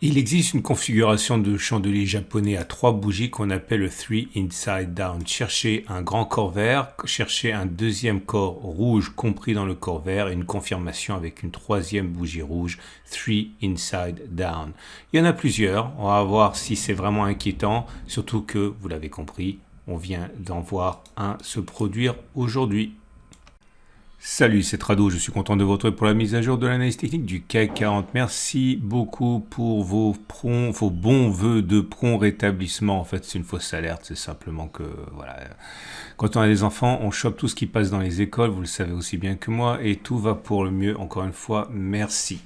Il existe une configuration de chandelier japonais à 3 bougies qu'on appelle le 3 inside down. Cherchez un grand corps vert, cherchez un deuxième corps rouge compris dans le corps vert et une confirmation avec une troisième bougie rouge, 3 inside down. Il y en a plusieurs, on va voir si c'est vraiment inquiétant, surtout que, vous l'avez compris, on vient d'en voir un se produire aujourd'hui. Salut, c'est Trado, je suis content de vous retrouver pour la mise à jour de l'analyse technique du CAC 40. Merci beaucoup pour vos bons vœux de prompt rétablissement. En fait, c'est une fausse alerte, c'est simplement que, voilà, quand on a des enfants, on chope tout ce qui passe dans les écoles, vous le savez aussi bien que moi, et tout va pour le mieux, encore une fois, merci.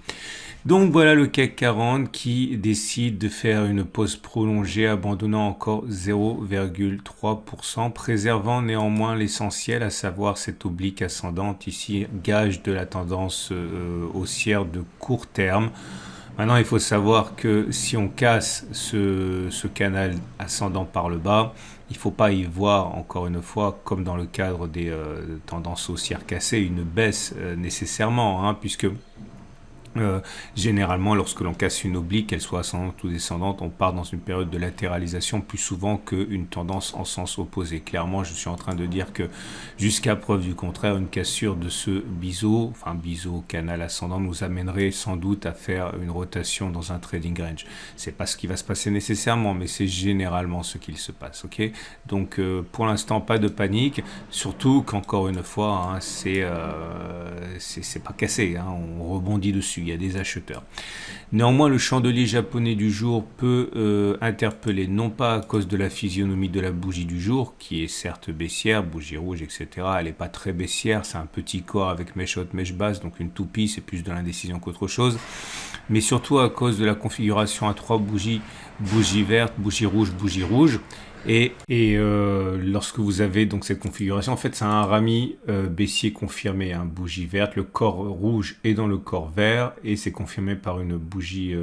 Donc voilà le CAC 40 qui décide de faire une pause prolongée, abandonnant encore 0,3%, préservant néanmoins l'essentiel, à savoir cette oblique ascendante ici, gage de la tendance haussière de court terme. Maintenant, il faut savoir que si on casse ce canal ascendant par le bas, il ne faut pas y voir, encore une fois, comme dans le cadre des tendances haussières cassées, une baisse nécessairement, hein, puisque généralement, lorsque l'on casse une oblique, qu'elle soit ascendante ou descendante, on part dans une période de latéralisation plus souvent qu'une tendance en sens opposé. Clairement, je suis en train de dire que jusqu'à preuve du contraire, une cassure de ce biseau canal ascendant nous amènerait sans doute à faire une rotation dans un trading range. C'est pas ce qui va se passer nécessairement, mais c'est généralement ce qu'il se passe. Ok, donc pour l'instant, pas de panique, surtout qu'encore une fois, hein, c'est pas cassé, hein, on rebondit dessus. Il y a des acheteurs. Néanmoins, le chandelier japonais du jour peut interpeller, non pas à cause de la physionomie de la bougie du jour, qui est certes baissière, bougie rouge, etc. Elle n'est pas très baissière, c'est un petit corps avec mèche haute, mèche basse, donc une toupie, c'est plus de l'indécision qu'autre chose. Mais surtout à cause de la configuration à 3 bougies, bougie verte, bougie rouge. Et lorsque vous avez donc cette configuration, en fait, c'est un rami baissier confirmé, hein, bougie verte, le corps rouge est dans le corps vert et c'est confirmé par une bougie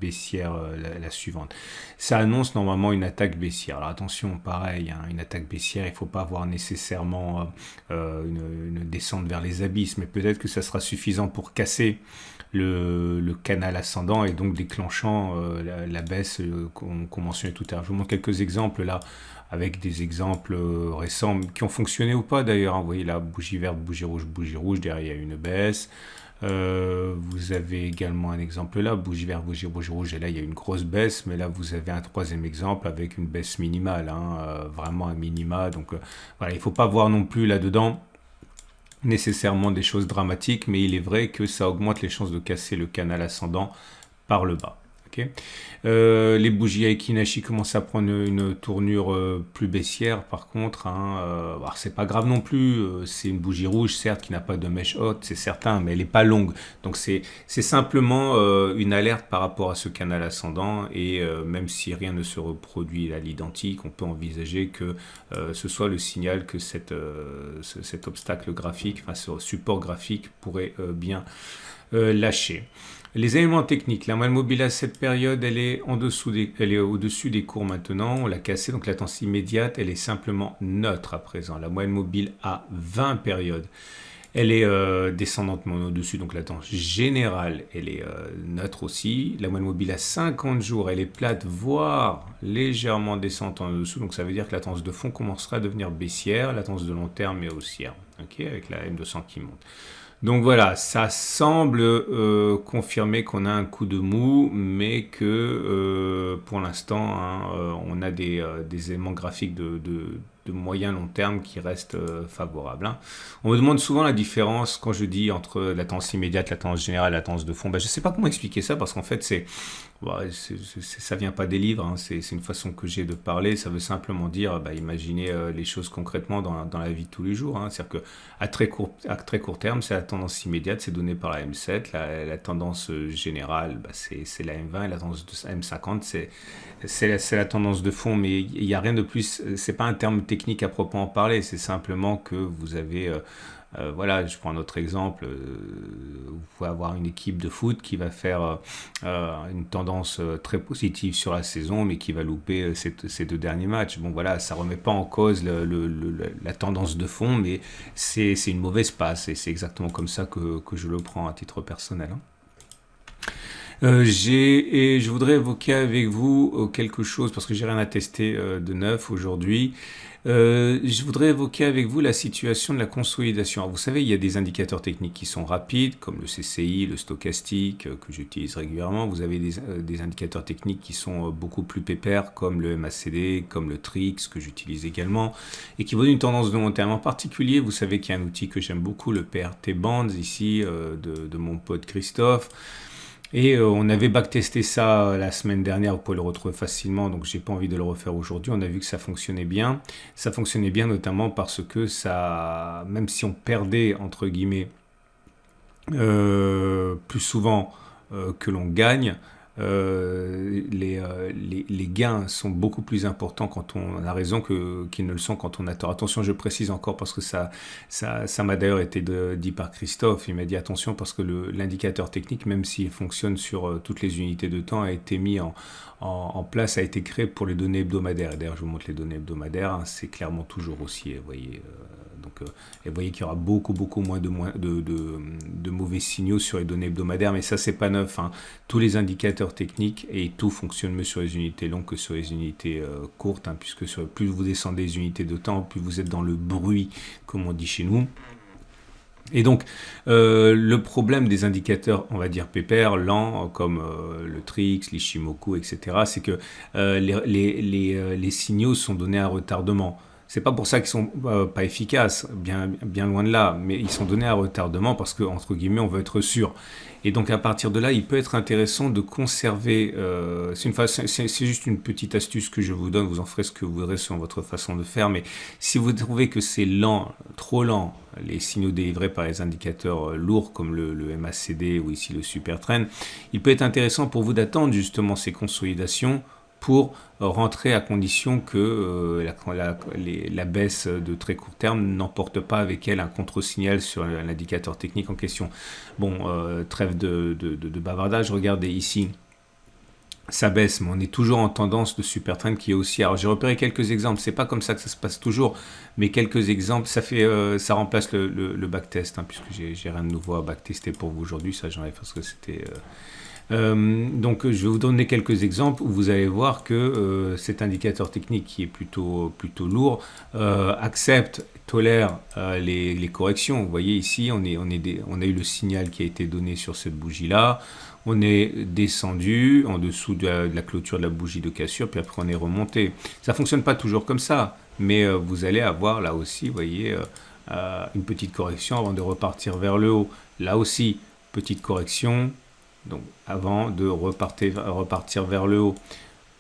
baissière, la suivante. Ça annonce normalement une attaque baissière. Alors attention, pareil, hein, une attaque baissière, il ne faut pas avoir nécessairement une descente vers les abysses, mais peut-être que ça sera suffisant pour casser le canal ascendant et donc déclenchant la baisse qu'on mentionnait tout à l'heure. Je vous montre quelques exemples là, avec des exemples récents qui ont fonctionné ou pas d'ailleurs. Vous voyez là, bougie verte, bougie rouge, derrière il y a une baisse. Vous avez également un exemple là, bougie verte, bougie rouge, et là il y a une grosse baisse, mais là vous avez un troisième exemple avec une baisse minimale, hein, vraiment un minima. Donc voilà, il ne faut pas voir non plus là-dedans nécessairement des choses dramatiques, mais il est vrai que ça augmente les chances de casser le canal ascendant par le bas. Okay. Les bougies Aiki-Nashi commencent à prendre une tournure plus baissière par contre, hein, alors c'est pas grave non plus, c'est une bougie rouge certes qui n'a pas de mèche haute, c'est certain, mais elle n'est pas longue, donc c'est simplement une alerte par rapport à ce canal ascendant, et même si rien ne se reproduit à l'identique, on peut envisager que ce soit le signal que cet obstacle graphique, enfin ce support graphique pourrait bien lâcher. Les éléments techniques, la moyenne mobile à cette période, elle est au-dessus des cours maintenant, on l'a cassée, donc la tendance immédiate, elle est simplement neutre à présent. La moyenne mobile à 20 périodes, elle est descendantement au-dessus, donc la tendance générale, elle est neutre aussi. La moyenne mobile à 50 jours, elle est plate, voire légèrement descendante en dessous, donc ça veut dire que la tendance de fond commencera à devenir baissière, la tendance de long terme est haussière, okay, avec la M200 qui monte. Donc voilà, ça semble confirmer qu'on a un coup de mou, mais que pour l'instant, hein, on a des éléments graphiques de moyen long terme qui restent favorables. Hein. On me demande souvent la différence quand je dis entre la tendance immédiate, la tendance générale, la tendance de fond. Ben, je ne sais pas comment expliquer ça parce qu'en fait, ça vient pas des livres, hein. C'est une façon que j'ai de parler. Ça veut simplement dire, imaginez les choses concrètement dans la vie de tous les jours. Hein. C'est-à-dire qu'à très court terme, c'est la tendance immédiate, c'est donné par la M7. La tendance générale, c'est la M20 et la tendance de M50, c'est la tendance de fond, mais il n'y a rien de plus. C'est pas un terme technique à proprement parler. C'est simplement que vous avez voilà, je prends un autre exemple. Vous pouvez avoir une équipe de foot qui va faire une tendance très positive sur la saison, mais qui va louper ces 2 derniers matchs. Bon, voilà, ça ne remet pas en cause la tendance de fond, mais c'est une mauvaise passe, et c'est exactement comme ça que je le prends à titre personnel. Hein. Et je voudrais évoquer avec vous quelque chose, parce que j'ai rien à tester de neuf aujourd'hui. Je voudrais évoquer avec vous la situation de la consolidation. Alors, vous savez, il y a des indicateurs techniques qui sont rapides, comme le CCI, le stochastique, que j'utilise régulièrement. Vous avez des indicateurs techniques qui sont beaucoup plus pépères, comme le MACD, comme le TRIX, que j'utilise également, et qui vaut une tendance de long terme. En particulier, vous savez qu'il y a un outil que j'aime beaucoup, le PRT Bands, ici, de mon pote Christophe. Et on avait backtesté ça la semaine dernière, vous pouvez le retrouver facilement, donc j'ai pas envie de le refaire aujourd'hui. On a vu que ça fonctionnait bien. Ça fonctionnait bien notamment parce que ça, même si on perdait entre guillemets plus souvent que l'on gagne, les gains sont beaucoup plus importants quand on a raison qu'ils ne le sont quand on a tort. Attention, je précise encore parce que ça m'a d'ailleurs été dit par Christophe. Il m'a dit attention parce que l'indicateur technique, même s'il fonctionne sur toutes les unités de temps, a été mis en place, a été créé pour les données hebdomadaires. Et d'ailleurs, je vous montre les données hebdomadaires. Hein, c'est clairement toujours aussi, vous voyez. Et vous voyez qu'il y aura beaucoup moins de mauvais signaux sur les données hebdomadaires, mais ça c'est pas neuf. Hein. Tous les indicateurs techniques et tout fonctionne mieux sur les unités longues que sur les unités courtes, hein, puisque plus vous descendez les unités de temps, plus vous êtes dans le bruit, comme on dit chez nous. Et donc, le problème des indicateurs, on va dire pépères, lents, comme le TRIX, l'Ishimoku, etc., c'est que les signaux sont donnés à retardement. C'est pas pour ça qu'ils sont pas efficaces, bien loin de là, mais ils sont donnés à retardement parce que, entre guillemets, on veut être sûr. Et donc, à partir de là, il peut être intéressant de conserver. C'est juste une petite astuce que je vous donne, vous en ferez ce que vous voudrez selon votre façon de faire, mais si vous trouvez que c'est lent, trop lent, les signaux délivrés par les indicateurs lourds comme le MACD ou ici le Supertrend, il peut être intéressant pour vous d'attendre justement ces consolidations pour rentrer à condition que la baisse de très court terme n'emporte pas avec elle un contre-signal sur l'indicateur technique en question. Bon, trêve de bavardage, regardez ici. Ça baisse, mais on est toujours en tendance de Supertrend qui est haussière. Alors j'ai repéré quelques exemples, c'est pas comme ça que ça se passe toujours, mais quelques exemples, ça remplace le backtest, hein, puisque j'ai rien de nouveau à backtester pour vous aujourd'hui, ça j'enlève parce que c'était... donc je vais vous donner quelques exemples où vous allez voir que cet indicateur technique qui est plutôt lourd tolère les corrections. Vous voyez ici, on a eu le signal qui a été donné sur cette bougie là, on est descendu en dessous de la clôture de la bougie de cassure, puis après on est remonté. Ça fonctionne pas toujours comme ça, mais vous allez avoir là aussi, vous voyez, une petite correction avant de repartir vers le haut. Là aussi, petite correction. Donc, avant de repartir vers le haut.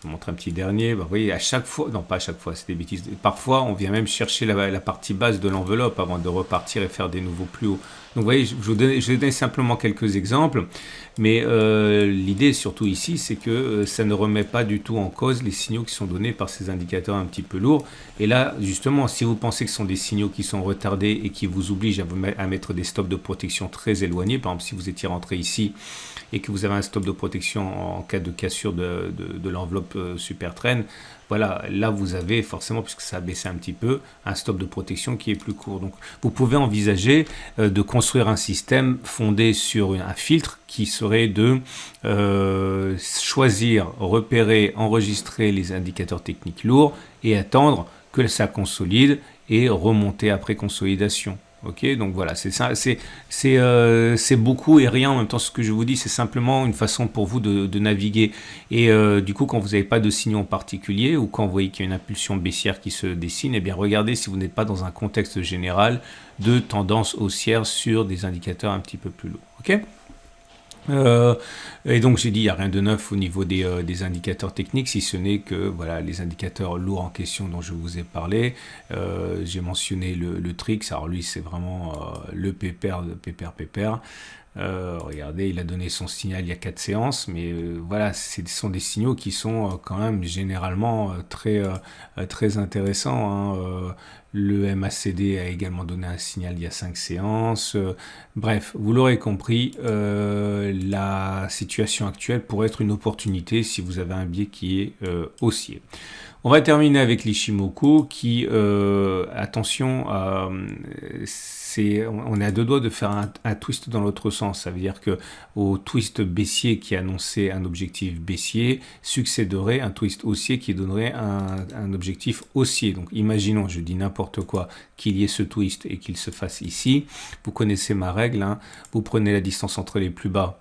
Je vous montre un petit dernier. Vous voyez, à chaque fois, non pas à chaque fois, c'est des bêtises. Parfois, on vient même chercher la partie basse de l'enveloppe avant de repartir et faire des nouveaux plus hauts. Donc, vous voyez, je vais donner simplement quelques exemples. Mais l'idée, surtout ici, c'est que ça ne remet pas du tout en cause les signaux qui sont donnés par ces indicateurs un petit peu lourds. Et là, justement, si vous pensez que ce sont des signaux qui sont retardés et qui vous obligent à mettre des stops de protection très éloignés, par exemple, si vous étiez rentré ici et que vous avez un stop de protection en cas de cassure de l'enveloppe Supertrend, voilà, là vous avez forcément, puisque ça a baissé un petit peu, un stop de protection qui est plus court. Donc vous pouvez envisager de construire un système fondé sur un filtre qui serait de choisir, repérer, enregistrer les indicateurs techniques lourds et attendre que ça consolide et remonter après consolidation. Ok, donc voilà, c'est ça, c'est beaucoup et rien en même temps. Ce que je vous dis, c'est simplement une façon pour vous de naviguer. Et du coup, quand vous n'avez pas de signaux en particulier ou quand vous voyez qu'il y a une impulsion baissière qui se dessine, eh bien regardez si vous n'êtes pas dans un contexte général de tendance haussière sur des indicateurs un petit peu plus lourds. Ok. Et donc j'ai dit il n'y a rien de neuf au niveau des indicateurs techniques, si ce n'est que voilà, les indicateurs lourds en question dont je vous ai parlé. J'ai mentionné le TRIX, alors lui c'est vraiment le pépère. Regardez, il a donné son signal il y a 4 séances, mais voilà, ce sont des signaux qui sont quand même généralement très intéressants. Hein. Le MACD a également donné un signal il y a 5 séances. Bref, vous l'aurez compris, la situation actuelle pourrait être une opportunité si vous avez un biais qui est haussier. On va terminer avec l'Ishimoku qui, attention, on est à deux doigts de faire un twist dans l'autre sens. Ça veut dire que au twist baissier qui annonçait un objectif baissier succéderait un twist haussier qui donnerait un objectif haussier. Donc imaginons, je dis n'importe quoi, qu'il y ait ce twist et qu'il se fasse ici. Vous connaissez ma règle, hein. Vous prenez la distance entre les plus bas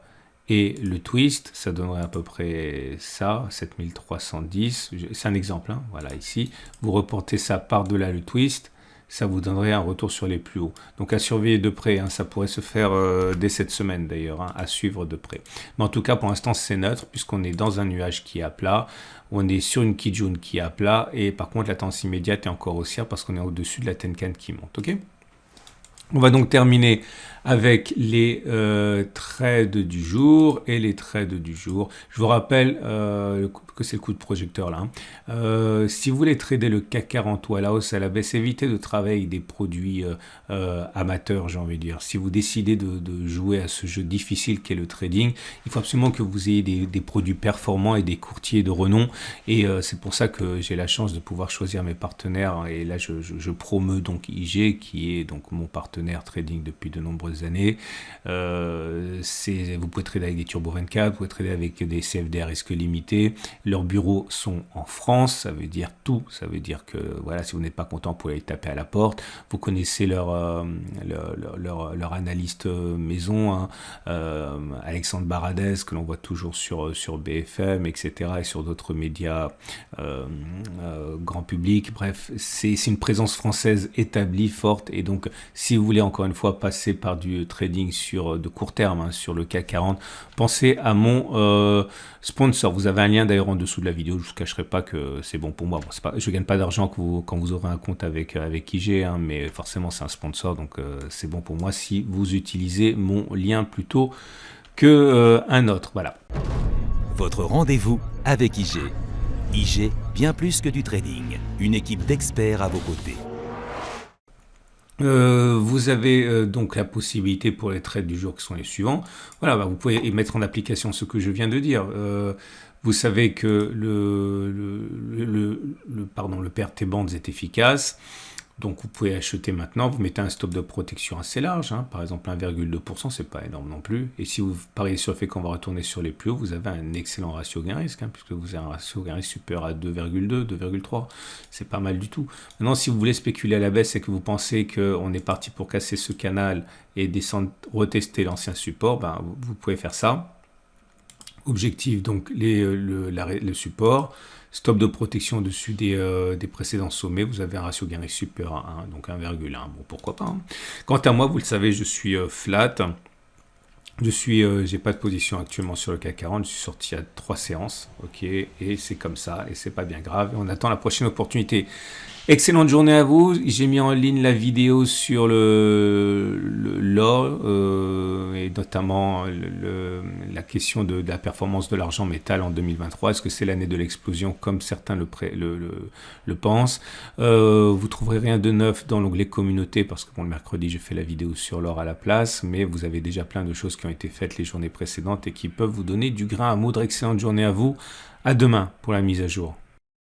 et le twist, ça donnerait à peu près ça, 7310, c'est un exemple, hein, voilà ici. Vous reportez ça par-delà le twist, ça vous donnerait un retour sur les plus hauts. Donc à surveiller de près, hein, ça pourrait se faire dès cette semaine d'ailleurs, hein, à suivre de près. Mais en tout cas, pour l'instant, c'est neutre, puisqu'on est dans un nuage qui est à plat, on est sur une Kijun qui est à plat, et par contre, la tendance immédiate est encore haussière parce qu'on est au-dessus de la Tenkan qui monte, ok ? On va donc terminer avec les trades du jour et les trades du jour. Je vous rappelle que c'est le coup de projecteur là. Si vous voulez trader le CAC 40 ou à la hausse, à la baisse, évitez de travailler avec des produits amateurs, j'ai envie de dire. Si vous décidez de jouer à ce jeu difficile qu'est le trading, il faut absolument que vous ayez des produits performants et des courtiers de renom. Et c'est pour ça que j'ai la chance de pouvoir choisir mes partenaires. Et là, je promeus donc IG, qui est donc mon partenaire trading depuis de nombreuses années. Vous pouvez trader avec des Turbo 24, vous pouvez trader avec des CFD à risque limité. Leurs bureaux sont en France, ça veut dire tout. Ça veut dire que voilà, si vous n'êtes pas content, vous pouvez aller taper à la porte. Vous connaissez leur analyste maison, hein, Alexandre Baradez, que l'on voit toujours sur BFM, etc. et sur d'autres médias grand public. Bref, c'est une présence française établie, forte. Et donc, si vous voulez encore une fois passer par du trading de court terme, hein, sur le CAC 40, pensez à mon sponsor. Vous avez un lien d'ailleurs en dessous de la vidéo. Je ne vous cacherai pas que c'est bon pour moi. Bon, je ne gagne pas d'argent quand vous aurez un compte avec IG, hein, mais forcément c'est un sponsor, donc c'est bon pour moi si vous utilisez mon lien plutôt que un autre. Voilà. Votre rendez-vous avec IG. IG, bien plus que du trading. Une équipe d'experts à vos côtés. Vous avez donc la possibilité pour les trades du jour qui sont les suivants. Voilà, vous pouvez mettre en application ce que je viens de dire. Vous savez que le PRT Bands est efficace. Donc vous pouvez acheter maintenant, vous mettez un stop de protection assez large, hein, par exemple 1,2%, c'est pas énorme non plus. Et si vous pariez sur le fait qu'on va retourner sur les plus hauts, vous avez un excellent ratio gain-risque, hein, puisque vous avez un ratio gain-risque supérieur à 2,2, 2,3, c'est pas mal du tout. Maintenant, si vous voulez spéculer à la baisse et que vous pensez qu'on est parti pour casser ce canal et descendre, retester l'ancien support, ben, vous pouvez faire ça. Objectif, donc le support. Stop de protection au-dessus des précédents sommets, vous avez un ratio gain-risque supérieur à 1, donc 1,1, bon pourquoi pas. Hein. Quant à moi, vous le savez, je suis flat, j'ai pas de position actuellement sur le CAC 40, je suis sorti à 3 séances, ok, et c'est comme ça, et c'est pas bien grave, et on attend la prochaine opportunité. Excellente journée à vous. J'ai mis en ligne la vidéo sur l'or et notamment la question de la performance de l'argent métal en 2023. Est-ce que c'est l'année de l'explosion comme certains le pensent? Vous trouverez rien de neuf dans l'onglet communauté parce que bon, le mercredi j'ai fait la vidéo sur l'or à la place, mais vous avez déjà plein de choses qui ont été faites les journées précédentes et qui peuvent vous donner du grain à moudre. Excellente journée à vous. À demain pour la mise à jour.